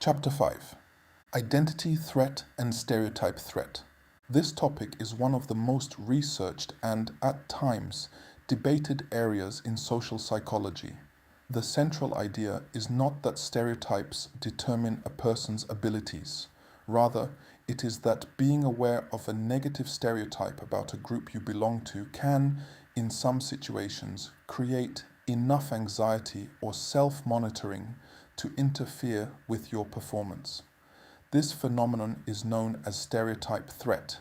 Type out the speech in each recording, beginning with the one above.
Chapter 5. Identity Threat and Stereotype Threat. This topic is one of the most researched and, at times, debated areas in social psychology. The central idea is not that stereotypes determine a person's abilities. Rather, it is that being aware of a negative stereotype about a group you belong to can, in some situations, create enough anxiety or self-monitoring to interfere with your performance. This phenomenon is known as stereotype threat,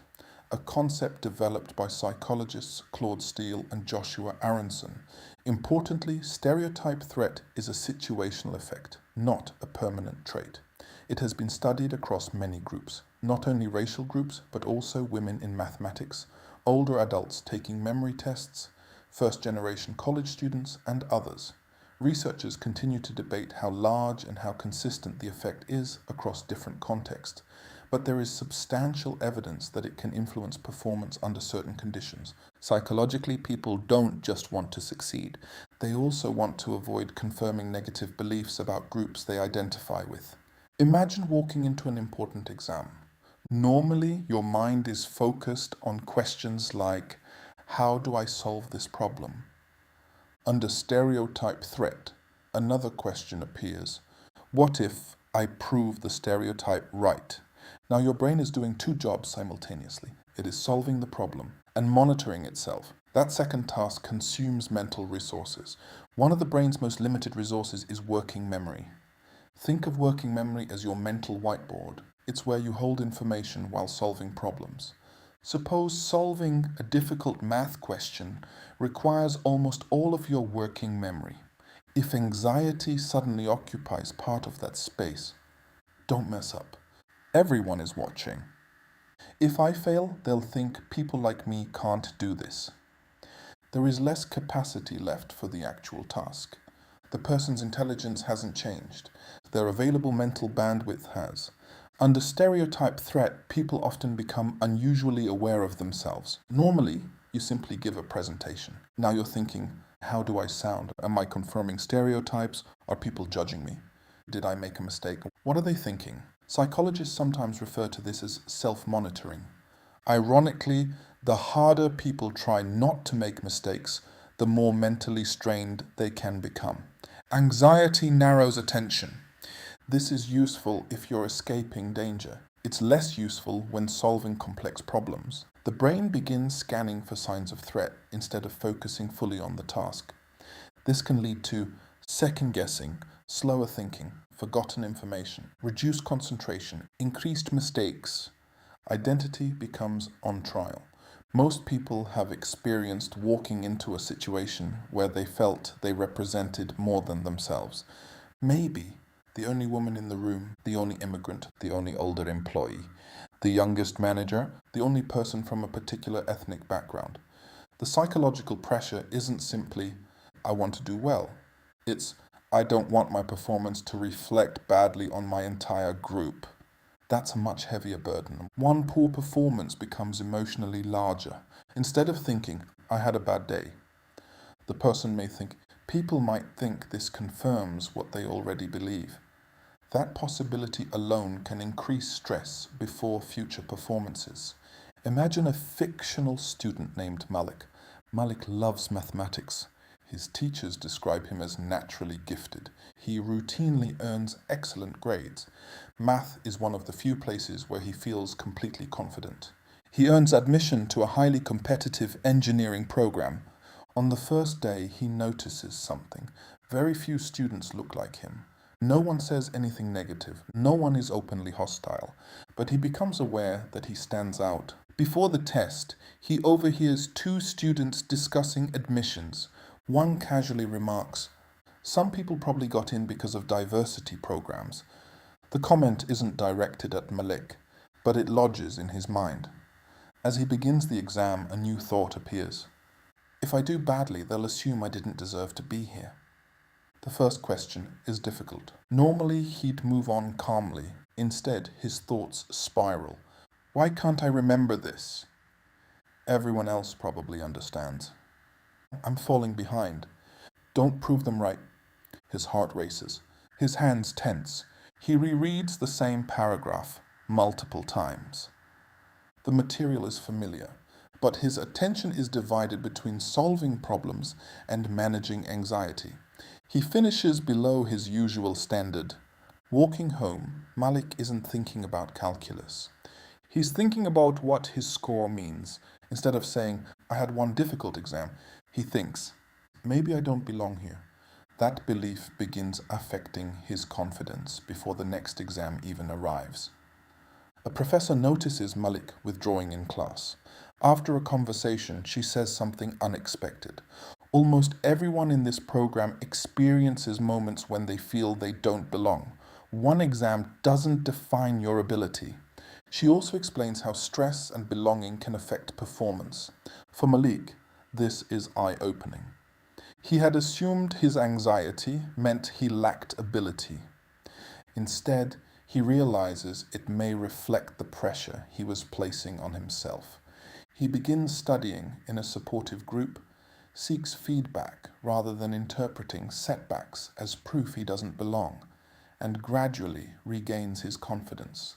a concept developed by psychologists Claude, Steele, and Joshua Aronson. Importantly, stereotype threat is a situational effect, not a permanent trait. It has been studied across many groups, not only racial groups, but also women in mathematics, older adults taking memory tests, first-generation college students, and others. Researchers continue to debate how large and how consistent the effect is across different contexts, but there is substantial evidence that it can influence performance under certain conditions. Psychologically, people don't just want to succeed. They also want to avoid confirming negative beliefs about groups they identify with. Imagine walking into an important exam. Normally, your mind is focused on questions like, how do I solve this problem? Under stereotype threat, another question appears. What if I prove the stereotype right? Now your brain is doing two jobs simultaneously. It is solving the problem and monitoring itself. That second task consumes mental resources. One of the brain's most limited resources is working memory. Think of working memory as your mental whiteboard. It's where you hold information while solving problems. Suppose solving a difficult math question requires almost all of your working memory. If anxiety suddenly occupies part of that space, don't mess up. Everyone is watching. If I fail, they'll think people like me can't do this. There is less capacity left for the actual task. The person's intelligence hasn't changed. Their available mental bandwidth has. Under stereotype threat, people often become unusually aware of themselves. Normally, you simply give a presentation. Now you're thinking, how do I sound? Am I confirming stereotypes? Are people judging me? Did I make a mistake? What are they thinking? Psychologists sometimes refer to this as self-monitoring. Ironically, the harder people try not to make mistakes, the more mentally strained they can become. Anxiety narrows attention. This is useful if you're escaping danger. It's less useful when solving complex problems. The brain begins scanning for signs of threat instead of focusing fully on the task. This can lead to second-guessing, slower thinking, forgotten information, reduced concentration, increased mistakes. Identity becomes on trial. Most people have experienced walking into a situation where they felt they represented more than themselves. Maybe the only woman in the room, the only immigrant, the only older employee, the youngest manager, the only person from a particular ethnic background. The psychological pressure isn't simply, I want to do well. It's, I don't want my performance to reflect badly on my entire group. That's a much heavier burden. One poor performance becomes emotionally larger. Instead of thinking, I had a bad day, the person may think, people might think this confirms what they already believe. That possibility alone can increase stress before future performances. Imagine a fictional student named Malik. Malik loves mathematics. His teachers describe him as naturally gifted. He routinely earns excellent grades. Math is one of the few places where he feels completely confident. He earns admission to a highly competitive engineering program. On the first day, he notices something. Very few students look like him. No one says anything negative. No one is openly hostile. But he becomes aware that he stands out. Before the test, he overhears two students discussing admissions. One casually remarks, some people probably got in because of diversity programs. The comment isn't directed at Malik, but it lodges in his mind. As he begins the exam, a new thought appears. If I do badly, they'll assume I didn't deserve to be here. The first question is difficult. Normally, he'd move on calmly. Instead, his thoughts spiral. Why can't I remember this? Everyone else probably understands. I'm falling behind. Don't prove them right. His heart races. His hands tense. He rereads the same paragraph multiple times. The material is familiar, but his attention is divided between solving problems and managing anxiety. He finishes below his usual standard. Walking home, Malik isn't thinking about calculus. He's thinking about what his score means. Instead of saying, I had one difficult exam, he thinks, maybe I don't belong here. That belief begins affecting his confidence before the next exam even arrives. A professor notices Malik withdrawing in class. After a conversation, she says something unexpected. Almost everyone in this program experiences moments when they feel they don't belong. One exam doesn't define your ability. She also explains how stress and belonging can affect performance. For Malik, this is eye-opening. He had assumed his anxiety meant he lacked ability. Instead, he realizes it may reflect the pressure he was placing on himself. He begins studying in a supportive group, seeks feedback rather than interpreting setbacks as proof he doesn't belong, and gradually regains his confidence.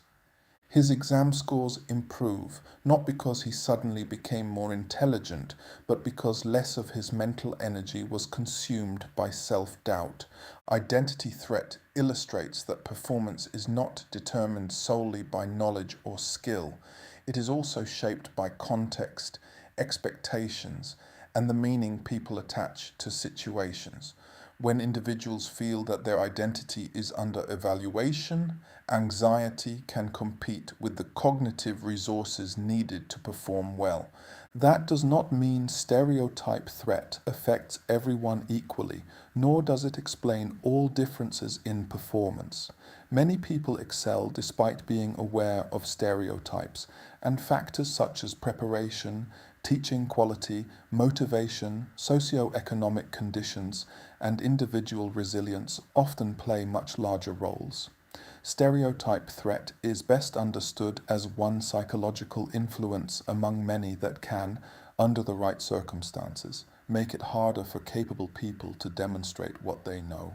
His exam scores improve, not because he suddenly became more intelligent, but because less of his mental energy was consumed by self-doubt. Identity threat illustrates that performance is not determined solely by knowledge or skill. It is also shaped by context, expectations, and the meaning people attach to situations. When individuals feel that their identity is under evaluation, anxiety can compete with the cognitive resources needed to perform well. That does not mean stereotype threat affects everyone equally, nor does it explain all differences in performance. Many people excel despite being aware of stereotypes, and factors such as preparation, teaching quality, motivation, socio-economic conditions, and individual resilience often play much larger roles. Stereotype threat is best understood as one psychological influence among many that can, under the right circumstances, make it harder for capable people to demonstrate what they know.